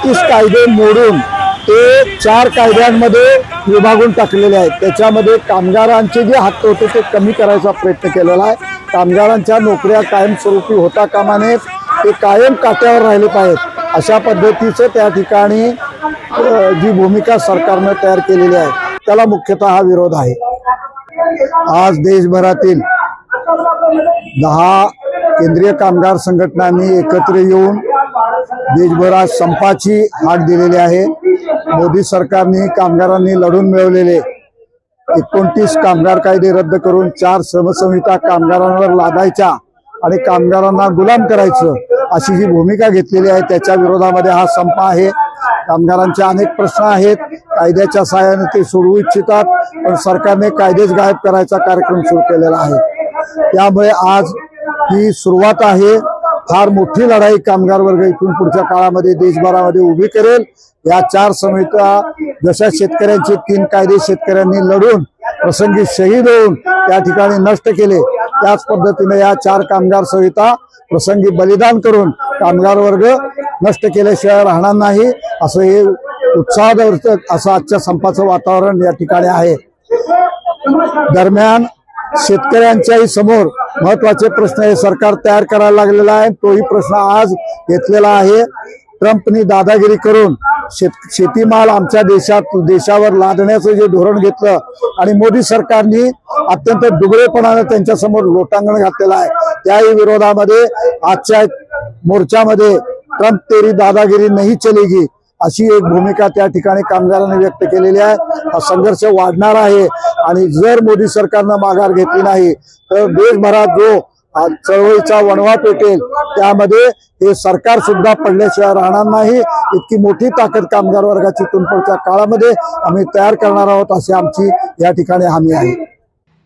29 कायदे मोडून ते 4 कायद्यांमध्ये विभागून टाकलेले आहेत। त्याच्यामध्ये कामगारांचे जे हक्क होते ते कमी करायचा प्रयत्न केलेला आहे। कामगारांच्या नोकऱ्या कायमस्वरूपी होता कामा नयेत, ते कायम काट्यावर राहिले पाहिजेत अशा पद्धतीचं त्या ठिकाणी जी भूमिका सरकारनं तयार केलेली आहे त्याला मुख्यतः हा विरोध आहे। आज देशभरातील 10 केंद्रीय कामगार संघटनांनी एकत्र येऊन देशभरात संपाची हाक दिलेली आहे। मोदी सरकारने कामगारांनी लढून मिळवलेले 29 कामगार कायदे रद्द करून 4 श्रमसंहिता कामगारांवर लादायच्या आणि कामगारांना गुलाम करायचं अशी जी भूमिका घेतलेली आहे त्याच्या विरोधामध्ये हा संप आहे। कामगारांचे अनेक प्रश्न आहेत, कायद्याच्या सहाय्याने ते सोडवू इच्छितात, पण सरकारने कायदेच गायब करायचा कार्यक्रम सुरू केलेला आहे। त्यामुळे आज ही सुरुवात आहे। फार मोठी लढाई कामगार वर्ग इथून पुढच्या काळामध्ये देशभरामध्ये उभी करेल। या 4 संहिता जशा शेतकऱ्यांचे 3 कायदे शेतकऱ्यांनी लढून प्रसंगी शहीद होऊन त्या ठिकाणी नष्ट केले, त्याच पद्धतीने या 4 कामगार संहिता प्रसंगी बलिदान करून कामगार वर्ग नष्ट केल्याशिवाय राहणार नाही असं हे उत्साहवर्धक असं आजच्या संपाचं वातावरण या ठिकाणी आहे। दरम्यान शेतकऱ्यांच्याही समोर महत्वाचे प्रश्न हे सरकार तयार करायला लागलेला आहे। तोही प्रश्न आज घेतलेला आहे। ट्रम्पनी दादागिरी करून शेतीमाल आमच्या देशावर लादण्याचं जे धोरण घेतलं आणि मोदी सरकारने अत्यंत दुबळेपणाने त्यांच्या समोर लोटांगण घातलेलं आहे, त्याही विरोधामध्ये आजच्या मोर्चामध्ये ट्रम्प तेरी दादागिरी नहीं चलेगी अशी एक भूमिका त्या ठिकाणी कामगारांनी व्यक्त केलेली आहे। हा संघर्ष वाढणार आहे आणि जर मोदी सरकारनं माघार घेतली नाही तर देशभरात जो चळवळीचा वणवा पेटेल त्यामध्ये हे सरकार सुद्धा पडल्याशिवाय राहणार नाही। इतकी मोठी ताकद कामगार वर्गाची इथून पुढच्या काळामध्ये आम्ही तयार करणार आहोत अशी आमची या ठिकाणी हमी आहे।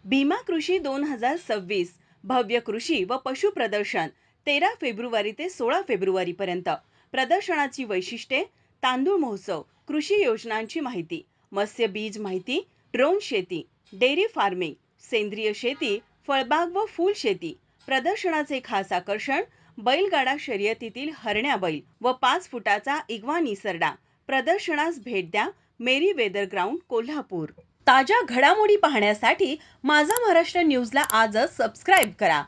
भीमा कृषी 2026 भव्य कृषी व पशु प्रदर्शन 13 फेब्रुवारी ते 16 फेब्रुवारी पर्यंत। प्रदर्शनाची वैशिष्ट्ये: तांदूळ महोत्सव, कृषी योजनांची माहिती, मत्स्य बीज माहिती, ड्रोन शेती, डेअरी फार्मिंग, सेंद्रिय शेती, फळबाग व फूल शेती। प्रदर्शनाचे खास आकर्षण बैलगाडा शर्यतीतील हरण्या बैल व 5 फुटाचा इग्वा निसर्डा। प्रदर्शनास भेट द्या मेरी वेदर ग्राउंड कोल्हापूर। ताज्या घडामोडी पाहण्यासाठी माझा महाराष्ट्र न्यूजला आजच सबस्क्राईब करा।